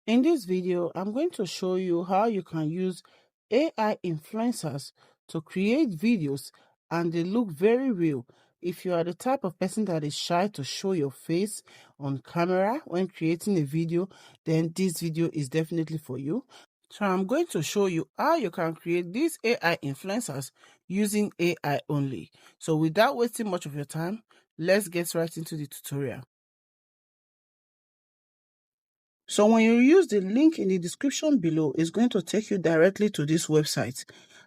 In this video, I'm going to show you how you can use AI influencers to create videos and they look very real. If you are the type of person that is shy to show your face on camera when creating a video, then this video is definitely for you. So I'm going to show you how you can create these AI influencers using AI only. So without wasting much of your time, let's get right into the tutorial. So when you use the link in the description below, it's going to take you directly to this website.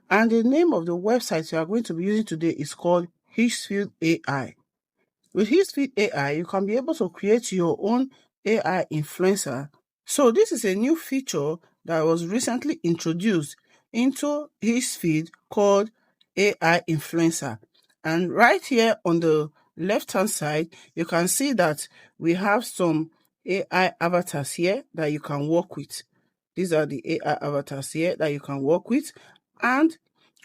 And the name of the website you are going to be using today is called Higgsfield AI. With Higgsfield AI, you can be able to create your own AI influencer. So this is a new feature that was recently introduced into Higgsfield called AI influencer. And right here on the left-hand side, you can see that we have some AI avatars here that you can work with. These are the AI avatars here that you can work with. And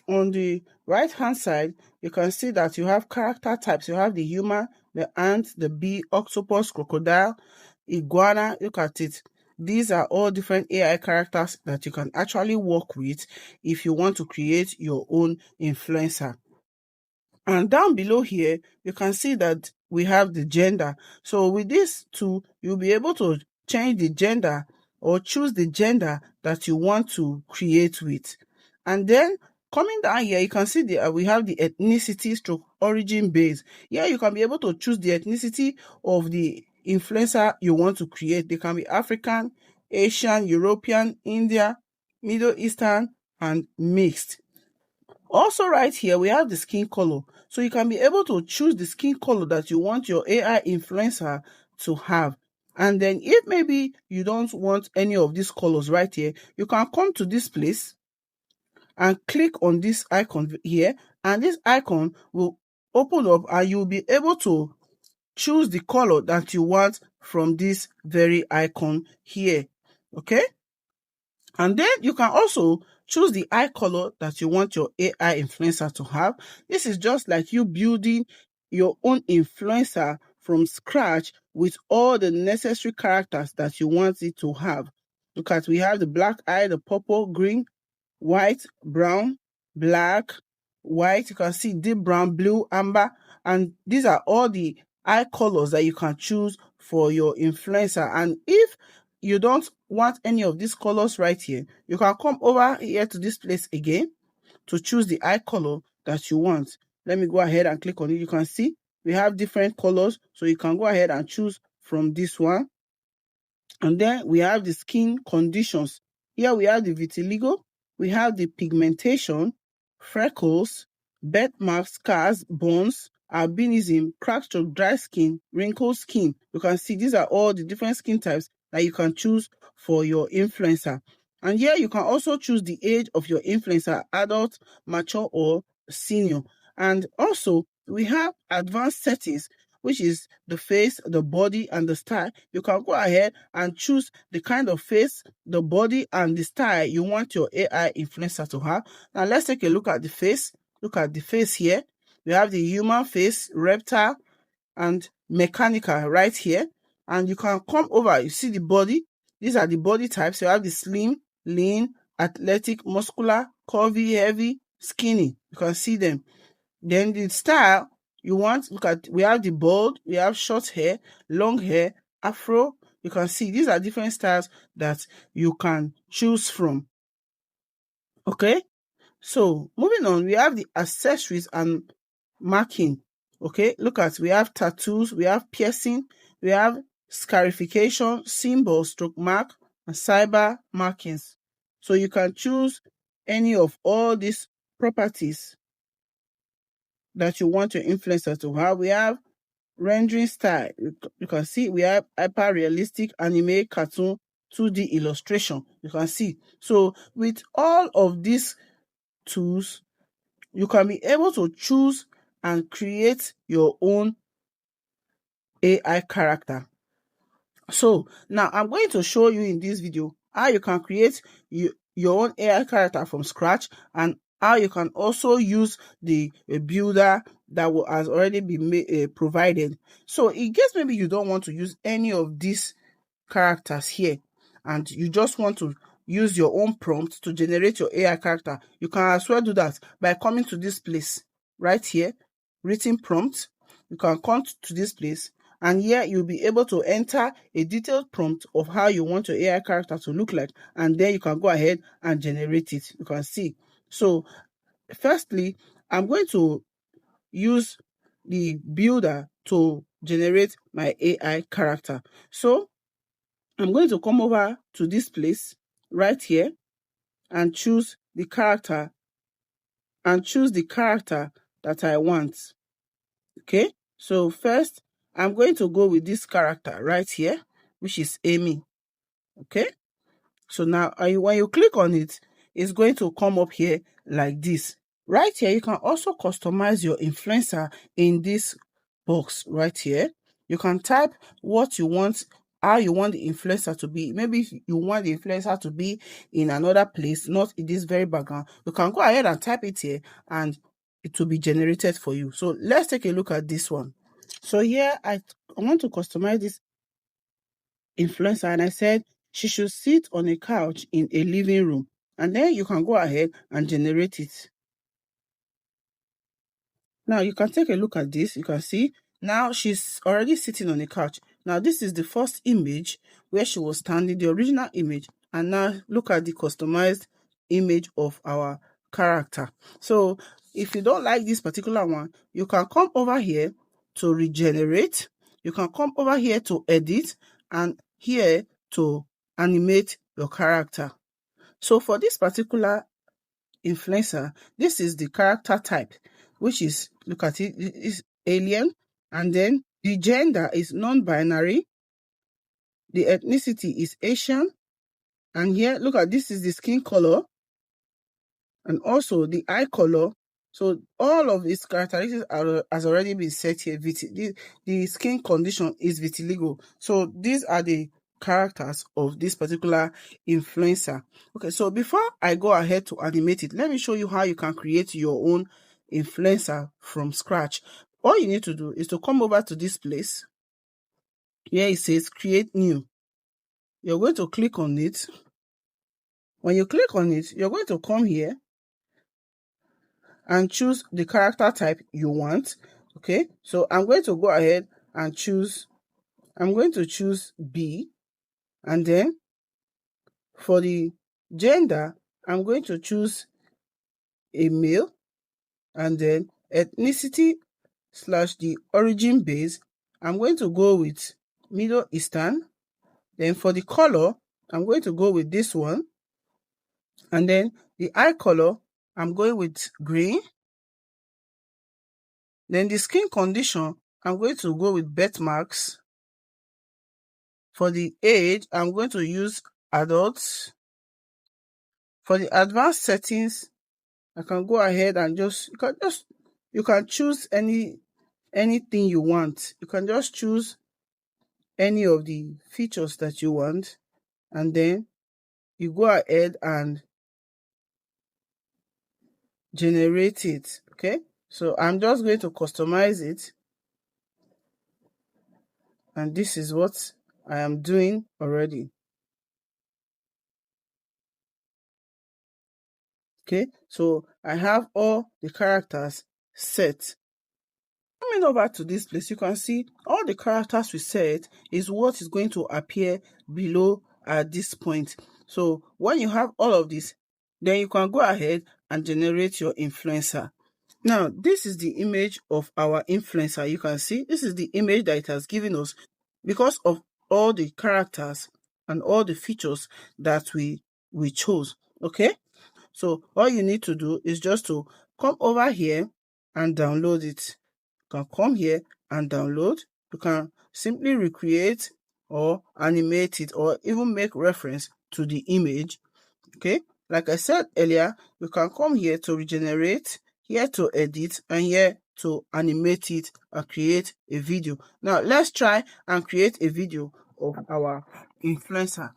on the right hand side, you can see that you have character types. You have the human, the ant, the bee, octopus, crocodile, iguana. Look at it. These are all different AI characters that you can actually work with if you want to create your own influencer. And down below here, you can see that we have the gender. So with this tool, you'll be able to change the gender or choose the gender that you want to create with. And then coming down here, you can see we have the ethnicity stroke origin base. Here you can be able to choose the ethnicity of the influencer you want to create. They can be African, Asian, European, India, Middle Eastern, and mixed. Also right here, we have the skin color. So you can be able to choose the skin color that you want your AI influencer to have. And then if maybe you don't want any of these colors right here, you can come to this place and click on this icon here. And this icon will open up and you'll be able to choose the color that you want from this very icon here. Okay? And then you can also choose the eye color that you want your AI influencer to have. This is just like you building your own influencer from scratch with all the necessary characters that you want it to have. Look at, we have the black eye, the purple, green, white, brown, black, white. You can see deep brown, blue, amber, and these are all the eye colors that you can choose for your influencer. And if you don't want any of these colors right here, you can come over here to this place again to choose the eye color that you want. Let me go ahead and click on it. You can see we have different colors, so you can go ahead and choose from this one. And then we have the skin conditions. Here we have the vitiligo, we have the pigmentation, freckles, birthmarks, scars, burns, albinism, cracked stroke, dry skin, wrinkled skin. You can see these are all the different skin types that you can choose for your influencer. And here you can also choose the age of your influencer, adult, mature, or senior. And also we have advanced settings, which is the face, the body, and the style. You can go ahead and choose the kind of face, the body, and the style you want your AI influencer to have. Now let's take a look at the face. Look at the face here. We have the human face, reptile, and mechanical right here. And you can come over, you see the body. These are the body types. You have the slim, lean, athletic, muscular, curvy, heavy, skinny. You can see them. Then the style you want, look at, we have the bald, we have short hair, long hair, afro. You can see these are different styles that you can choose from. Okay, so moving on, we have the accessories and marking. Okay, look at, we have tattoos, we have piercing, we have scarification, symbol, stroke mark, and cyber markings. So you can choose any of all these properties that you want your influencer to have. We have rendering style. You can see we have hyper realistic anime, cartoon, 2D illustration. You can see. So with all of these tools, you can be able to choose and create your own AI character. So now I'm going to show you in this video how you can create your own AI character from scratch, and how you can also use the builder that has already been provided. So in case maybe you don't want to use any of these characters here, and you just want to use your own prompt to generate your AI character, you can as well do that by coming to this place right here, written prompt. You can come to this place, and here you'll be able to enter a detailed prompt of how you want your AI character to look like, and then you can go ahead and generate it. You can see. So firstly, I'm going to use the builder to generate my AI character. So I'm going to come over to this place right here and choose the character that I want. Okay, so first I'm going to go with this character right here, which is Amy. Okay, so now when you click on it, it's going to come up here like this. Right here, you can also customize your influencer in this box right here. You can type what you want, how you want the influencer to be. Maybe if you want the influencer to be in another place, not in this very background, you can go ahead and type it here and it will be generated for you. So let's take a look at this one. So here I want to customize this influencer, and I said she should sit on a couch in a living room, and then you can go ahead and generate it. Now you can take a look at this. You can see now she's already sitting on a couch. Now this is the first image where she was standing, the original image, and now look at the customized image of our character. So if you don't like this particular one, you can come over here to regenerate. You can come over here to edit, and here to animate your character. So for this particular influencer, this is the character type, which is, look at it, it is alien, and then the gender is non-binary, the ethnicity is Asian, and here look at this is the skin color and also the eye color. So all of its characteristics has already been set here. The skin condition is vitiligo. So these are the characters of this particular influencer. Okay, so before I go ahead to animate it, let me show you how you can create your own influencer from scratch. All you need to do is to come over to this place where it says create new. You're going to click on it. When you click on it, you're going to come here and choose the character type you want. Okay, so I'm going to go ahead and choose B, and then for the gender, I'm going to choose a male, and then ethnicity / the origin base, I'm going to go with Middle Eastern. Then for the color, I'm going to go with this one, and then the eye color, I'm going with green. Then the skin condition, I'm going to go with birthmarks. For the age, I'm going to use adults. For the advanced settings, I can go ahead and you can choose anything you want. You can just choose any of the features that you want, and then you go ahead and generate it. Okay, so I'm just going to customize it, and this is what I am doing already. Okay, so I have all the characters set. Coming over to this place, you can see all the characters we set is what is going to appear below at this point. So when you have all of this, then you can go ahead and generate your influencer. Now, this is the image of our influencer. You can see this is the image that it has given us because of all the characters and all the features that we chose. Okay, so all you need to do is just to come over here and download it. You can come here and download. You can simply recreate or animate it or even make reference to the image. Okay, like I said earlier, you can come here to regenerate, here to edit, and here to animate it and create a video. Now let's try and create a video of our influencer.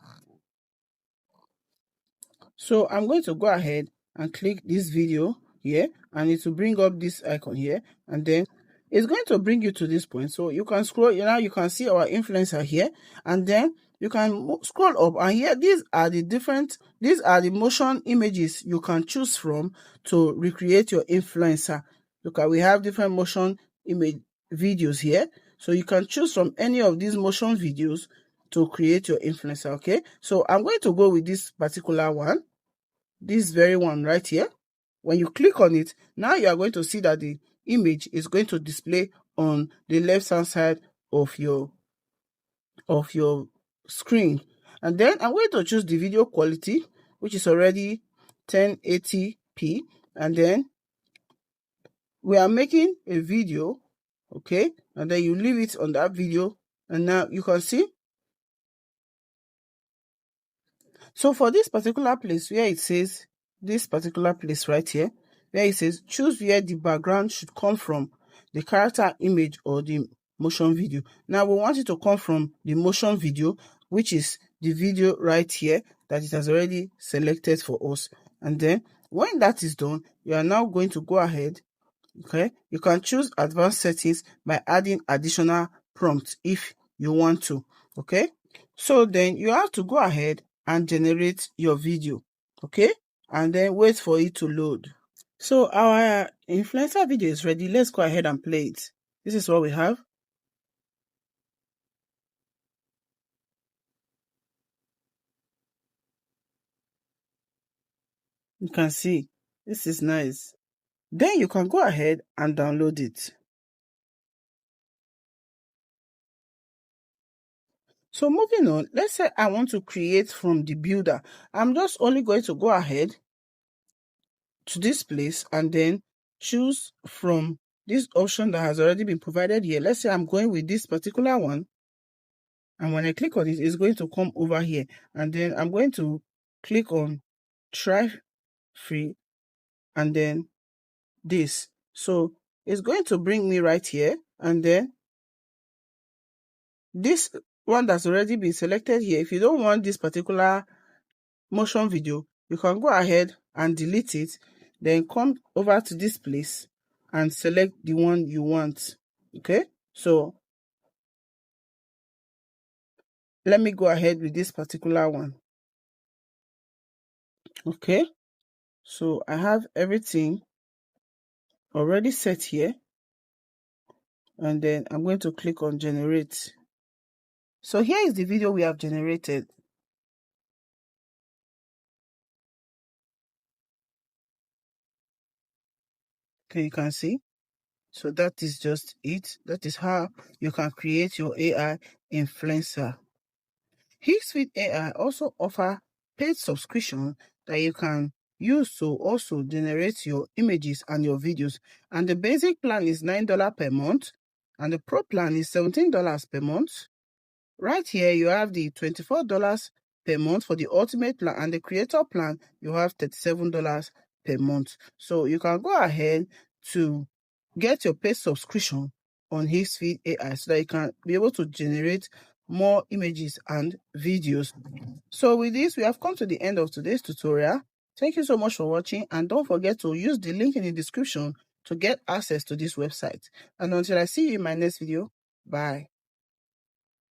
So I'm going to go ahead and click this video here, and it will bring up this icon here, and then it's going to bring you to this point. So you can scroll. Now you can see our influencer here, and then you can scroll up, and here these are the motion images you can choose from to recreate your influencer. Look at, we have different motion image videos here, so you can choose from any of these motion videos to create your influencer. Okay, so I'm going to go with this particular one, this very one right here. When you click on it, now you are going to see that the image is going to display on the left hand side of your screen. And then I'm going to choose the video quality, which is already 1080p, and then we are making a video, okay, and then you leave it on that video, and now you can see. So for this particular place where it says, this particular place right here, where it says choose where the background should come from, the character image or the motion video. Now we want it to come from the motion video, which is the video right here that it has already selected for us. And then when that is done, you are now going to go ahead. Okay, you can choose advanced settings by adding additional prompts if you want to. Okay, so then you have to go ahead and generate your video. Okay, and then wait for it to load. So our influencer video is ready. Let's go ahead and play it. This is what we have. You can see this is nice. Then you can go ahead and download it. So moving on, let's say I want to create from the builder. I'm just only going to go ahead to this place and then choose from this option that has already been provided here. Let's say I'm going with this particular one, and when I click on it, it's going to come over here, and then I'm going to click on try free and then this. So it's going to bring me right here, and then this one that's already been selected here. If you don't want this particular motion video, you can go ahead and delete it, then come over to this place and select the one you want. Okay, so let me go ahead with this particular one. Okay, so I have everything already set here, and then I'm going to click on generate. So here is the video we have generated. Okay, you can see. So that is just it. That is how you can create your AI influencer. Higgsfield AI also offer paid subscription that you can use to also generate your images and your videos. And the basic plan is $9 per month, and the pro plan is $17 per month. Right here, you have the $24 per month for the ultimate plan, and the creator plan, you have $37 per month. So you can go ahead to get your paid subscription on Higgsfield AI so that you can be able to generate more images and videos. So with this, we have come to the end of today's tutorial. Thank you so much for watching, and don't forget to use the link in the description to get access to this website. And until I see you in my next video, bye.